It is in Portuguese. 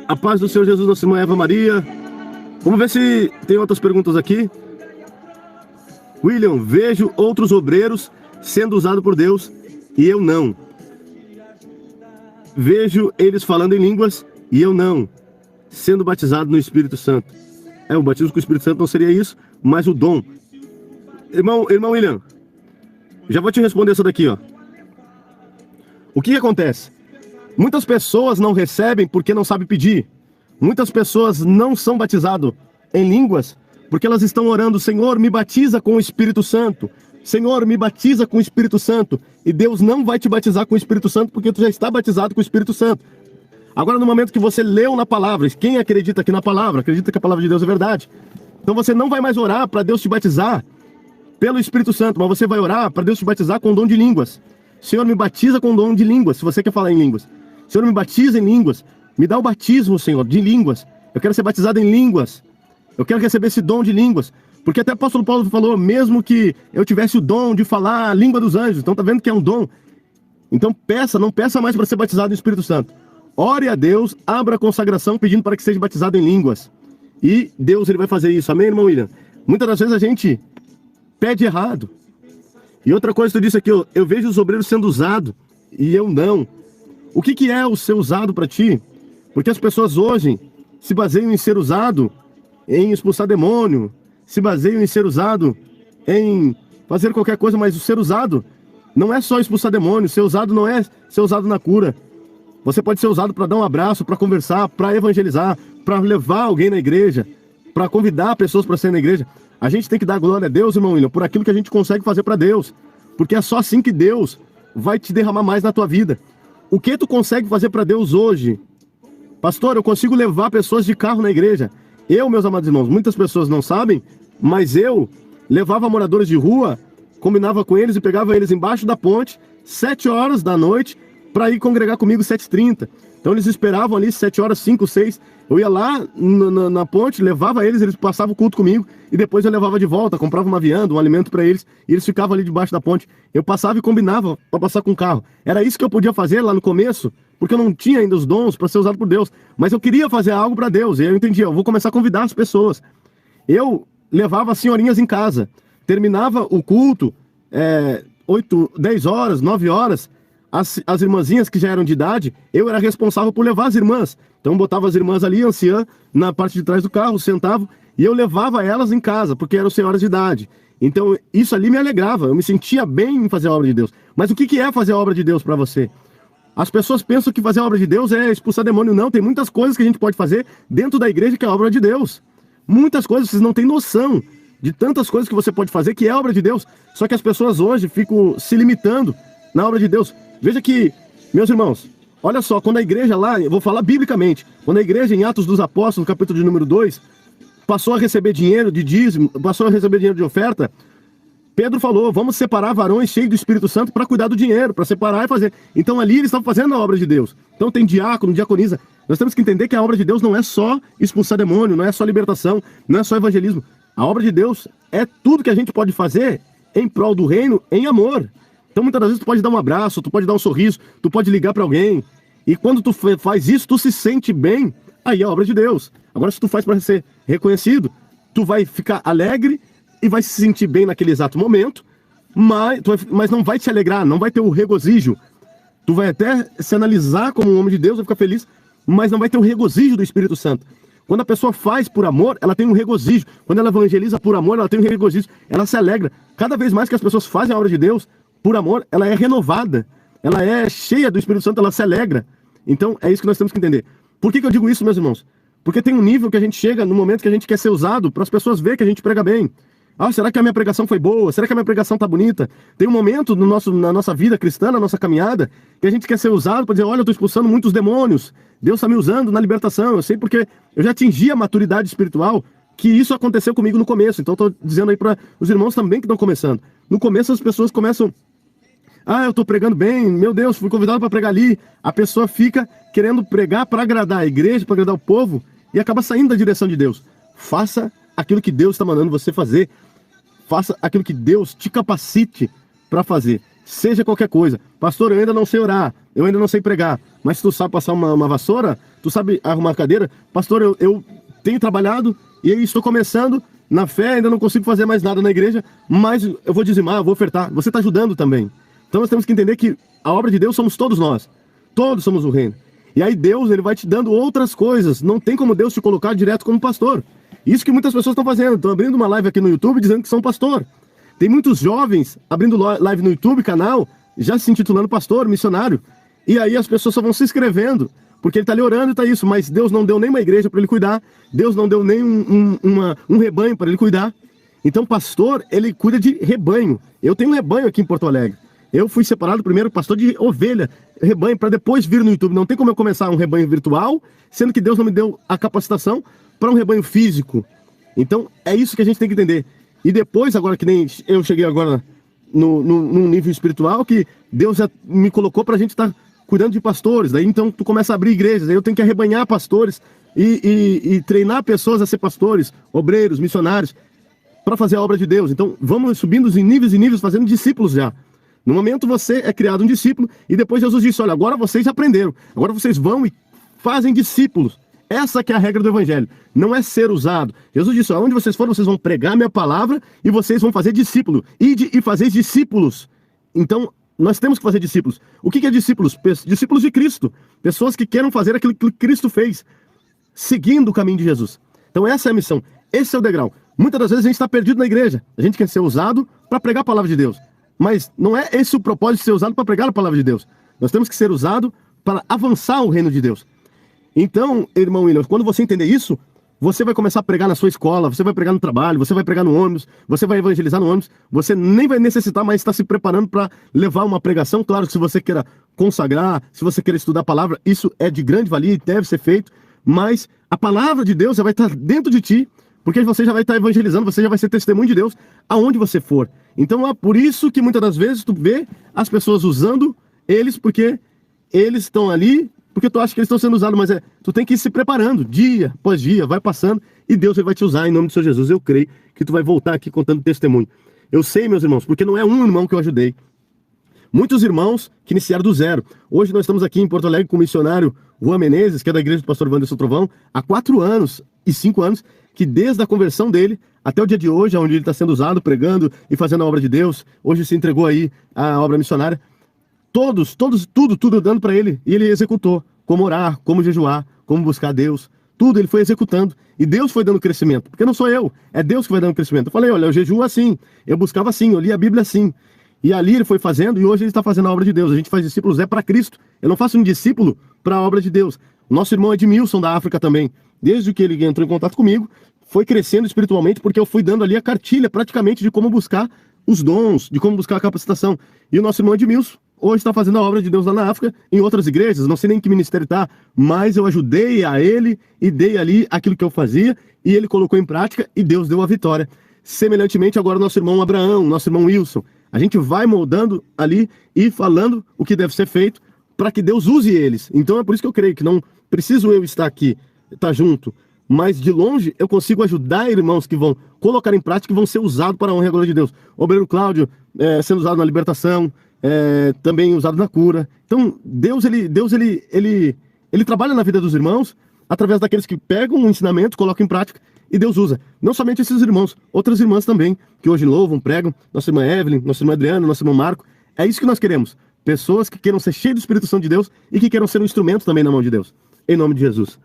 A paz do Senhor Jesus, nossa irmã Eva Maria. Vamos ver se tem outras perguntas aqui. William, vejo outros obreiros sendo usados por Deus e eu não. Vejo eles falando em línguas e eu não. Sendo batizado no Espírito Santo. O batismo com o Espírito Santo não seria isso, mas o dom. Irmão William, já vou te responder essa daqui, ó. O que acontece? Muitas pessoas não recebem porque não sabem pedir. Muitas pessoas não são batizadas em línguas porque elas estão orando: Senhor, me batiza com o Espírito Santo. Senhor, me batiza com o Espírito Santo. E Deus não vai te batizar com o Espírito Santo porque tu já está batizado com o Espírito Santo. Agora, no momento que você leu na palavra, quem acredita aqui na palavra, acredita que a palavra de Deus é verdade. Então você não vai mais orar para Deus te batizar pelo Espírito Santo, mas você vai orar para Deus te batizar com o dom de línguas. Senhor, me batiza com o dom de línguas, se você quer falar em línguas. Senhor, me batiza em línguas. Me dá o batismo, Senhor, de línguas. Eu quero ser batizado em línguas. Eu quero receber esse dom de línguas. Porque até o apóstolo Paulo falou, mesmo que eu tivesse o dom de falar a língua dos anjos. Então tá vendo que é um dom. Então não peça mais para ser batizado no Espírito Santo. Ore a Deus, abra a consagração pedindo para que seja batizado em línguas. E Deus ele vai fazer isso. Amém, irmão William? Muitas das vezes a gente pede errado. E outra coisa que tu disse aqui, eu vejo os obreiros sendo usados e eu não. O que é o ser usado para ti? Porque as pessoas hoje se baseiam em ser usado em expulsar demônio, se baseiam em ser usado em fazer qualquer coisa, mas o ser usado não é só expulsar demônio, ser usado não é ser usado na cura. Você pode ser usado para dar um abraço, para conversar, para evangelizar, para levar alguém na igreja, para convidar pessoas para serem na igreja. A gente tem que dar glória a Deus, irmão William, por aquilo que a gente consegue fazer para Deus. Porque é só assim que Deus vai te derramar mais na tua vida. O que tu consegue fazer para Deus hoje? Pastor, eu consigo levar pessoas de carro na igreja. Eu, meus amados irmãos, muitas pessoas não sabem, mas eu levava moradores de rua, combinava com eles e pegava eles embaixo da ponte, 7 horas da noite, para ir congregar comigo 7h30. Então eles esperavam ali 7 horas, 5, 6. Eu ia lá na ponte, levava eles passavam o culto comigo e depois eu levava de volta, comprava uma vianda, um alimento para eles e eles ficavam ali debaixo da ponte. Eu passava e combinava para passar com o carro. Era isso que eu podia fazer lá no começo, porque eu não tinha ainda os dons para ser usado por Deus. Mas eu queria fazer algo para Deus e eu entendia, eu vou começar a convidar as pessoas. Eu levava as senhorinhas em casa, terminava o culto 8, 10 horas, 9 horas. As irmãzinhas que já eram de idade, eu era responsável por levar as irmãs. Então botava as irmãs ali, anciã, na parte de trás do carro, sentavam, e eu levava elas em casa, porque eram senhoras de idade. Então isso ali me alegrava, eu me sentia bem em fazer a obra de Deus. Mas o que é fazer a obra de Deus para você? As pessoas pensam que fazer a obra de Deus é expulsar demônio. Não, tem muitas coisas que a gente pode fazer dentro da igreja que é a obra de Deus. Muitas coisas, vocês não têm noção de tantas coisas que você pode fazer que é a obra de Deus. Só que as pessoas hoje ficam se limitando na obra de Deus. Veja que, meus irmãos, olha só, quando a igreja lá, eu vou falar biblicamente, quando a igreja em Atos dos Apóstolos, capítulo de número 2, passou a receber dinheiro de dízimo, passou a receber dinheiro de oferta, Pedro falou, vamos separar varões cheios do Espírito Santo para cuidar do dinheiro, para separar e fazer. Então ali eles estavam fazendo a obra de Deus. Então tem diácono, diaconisa. Nós temos que entender que a obra de Deus não é só expulsar demônio, não é só libertação, não é só evangelismo. A obra de Deus é tudo que a gente pode fazer em prol do reino, em amor. Então muitas das vezes tu pode dar um abraço, tu pode dar um sorriso, tu pode ligar para alguém. E quando tu faz isso, tu se sente bem, aí é a obra de Deus. Agora se tu faz para ser reconhecido, tu vai ficar alegre e vai se sentir bem naquele exato momento, mas não vai te alegrar, não vai ter o regozijo. Tu vai até se analisar como um homem de Deus, vai ficar feliz, mas não vai ter o regozijo do Espírito Santo. Quando a pessoa faz por amor, ela tem um regozijo. Quando ela evangeliza por amor, ela tem um regozijo. Ela se alegra. Cada vez mais que as pessoas fazem a obra de Deus, por amor, ela é renovada, ela é cheia do Espírito Santo, ela se alegra. Então é isso que nós temos que entender. Por que eu digo isso, meus irmãos? Porque tem um nível que a gente chega no momento que a gente quer ser usado para as pessoas verem que a gente prega bem. Ah, será que a minha pregação foi boa? Será que a minha pregação tá bonita? Tem um momento na nossa vida cristã, na nossa caminhada, que a gente quer ser usado para dizer, olha, eu estou expulsando muitos demônios, Deus está me usando na libertação, eu sei porque eu já atingi a maturidade espiritual, que isso aconteceu comigo no começo. Então estou dizendo aí para os irmãos também que estão começando. No começo as pessoas começam, ah, eu estou pregando bem, meu Deus, fui convidado para pregar ali. A pessoa fica querendo pregar para agradar a igreja, para agradar o povo, e acaba saindo da direção de Deus. Faça aquilo que Deus está mandando você fazer. Faça aquilo que Deus te capacite para fazer. Seja qualquer coisa. Pastor, eu ainda não sei orar, eu ainda não sei pregar. Mas se tu sabe passar uma vassoura, tu sabe arrumar a cadeira? Pastor, eu tenho trabalhado e aí estou começando na fé, ainda não consigo fazer mais nada na igreja, mas eu vou dizimar, eu vou ofertar. Você está ajudando também. Então nós temos que entender que a obra de Deus somos todos nós. Todos somos o reino. E aí Deus, ele vai te dando outras coisas. Não tem como Deus te colocar direto como pastor. Isso que muitas pessoas estão fazendo. Estão abrindo uma live aqui no YouTube dizendo que são pastor. Tem muitos jovens abrindo live no YouTube, canal, já se intitulando pastor, missionário. E aí as pessoas só vão se inscrevendo, porque ele está ali orando e está isso. Mas Deus não deu nem uma igreja para ele cuidar. Deus não deu nem um rebanho para ele cuidar. Então pastor, ele cuida de rebanho. Eu tenho um rebanho aqui em Porto Alegre. Eu fui separado primeiro pastor de ovelha, rebanho, para depois vir no YouTube. Não tem como eu começar um rebanho virtual, sendo que Deus não me deu a capacitação para um rebanho físico. Então, é isso que a gente tem que entender. E depois, agora que nem eu cheguei agora num nível espiritual, que Deus já me colocou para a gente estar cuidando de pastores. Daí, então, tu começa a abrir igrejas. Aí eu tenho que arrebanhar pastores e treinar pessoas a ser pastores, obreiros, missionários, para fazer a obra de Deus. Então, vamos subindo em níveis, fazendo discípulos já. No momento você é criado um discípulo e depois Jesus disse, olha, agora vocês aprenderam, agora vocês vão e fazem discípulos. Essa que é a regra do evangelho, não é ser usado. Jesus disse, aonde vocês forem, vocês vão pregar minha palavra e vocês vão fazer discípulo. Ide e fazer discípulos. Então, nós temos que fazer discípulos. O que é discípulos? Discípulos de Cristo. Pessoas que queiram fazer aquilo que Cristo fez, seguindo o caminho de Jesus. Então essa é a missão, esse é o degrau. Muitas das vezes a gente está perdido na igreja. A gente quer ser usado para pregar a palavra de Deus. Mas não é esse o propósito de ser usado para pregar a palavra de Deus. Nós temos que ser usado para avançar o reino de Deus. Então, irmão William, quando você entender isso, você vai começar a pregar na sua escola, você vai pregar no trabalho, você vai pregar no ônibus, você vai evangelizar no ônibus, você nem vai necessitar mais estar se preparando para levar uma pregação. Claro que se você queira consagrar, se você queira estudar a palavra, isso é de grande valia e deve ser feito, mas a palavra de Deus já vai estar dentro de ti, porque você já vai estar evangelizando, você já vai ser testemunho de Deus aonde você for. Então é por isso que muitas das vezes tu vê as pessoas usando eles, porque eles estão ali, porque tu acha que eles estão sendo usados, mas tu tem que ir se preparando, dia após dia, vai passando, e Deus vai te usar em nome do Senhor Jesus. Eu creio que tu vai voltar aqui contando testemunho. Eu sei, meus irmãos, porque não é um irmão que eu ajudei. Muitos irmãos que iniciaram do zero. Hoje nós estamos aqui em Porto Alegre com o missionário Juan Menezes, que é da igreja do pastor Wanderson Trovão, há 4 anos e 5 anos, que desde a conversão dele até o dia de hoje, onde ele está sendo usado, pregando e fazendo a obra de Deus, hoje se entregou aí a obra missionária, tudo dando para ele, e ele executou, como orar, como jejuar, como buscar Deus, tudo ele foi executando, e Deus foi dando crescimento, porque não sou eu, é Deus que vai dando crescimento. Eu falei, olha, eu jejuo assim, eu buscava assim, eu li a Bíblia assim, e ali ele foi fazendo, e hoje ele está fazendo a obra de Deus. A gente faz discípulos para Cristo, eu não faço um discípulo para a obra de Deus. O nosso irmão Edmilson da África também, desde que ele entrou em contato comigo, foi crescendo espiritualmente, porque eu fui dando ali a cartilha praticamente de como buscar os dons, de como buscar a capacitação. E o nosso irmão Edmilson hoje está fazendo a obra de Deus lá na África, em outras igrejas, não sei nem em que ministério está, mas eu ajudei a ele e dei ali aquilo que eu fazia, e ele colocou em prática e Deus deu a vitória. Semelhantemente, agora o nosso irmão Abraão, nosso irmão Wilson, a gente vai moldando ali e falando o que deve ser feito para que Deus use eles. Então é por isso que eu creio que não preciso eu estar aqui, estar junto, mas de longe eu consigo ajudar irmãos que vão colocar em prática e vão ser usados para a honra e a glória de Deus. O obreiro Cláudio sendo usado na libertação, também usado na cura. Então Deus ele trabalha na vida dos irmãos através daqueles que pegam um ensinamento, colocam em prática e Deus usa. Não somente esses irmãos, outras irmãs também, que hoje louvam, pregam, nossa irmã Evelyn, nossa irmã Adriana, nosso irmão Marco. É isso que nós queremos. Pessoas que queiram ser cheias do Espírito Santo de Deus e que queiram ser um instrumento também na mão de Deus. Em nome de Jesus.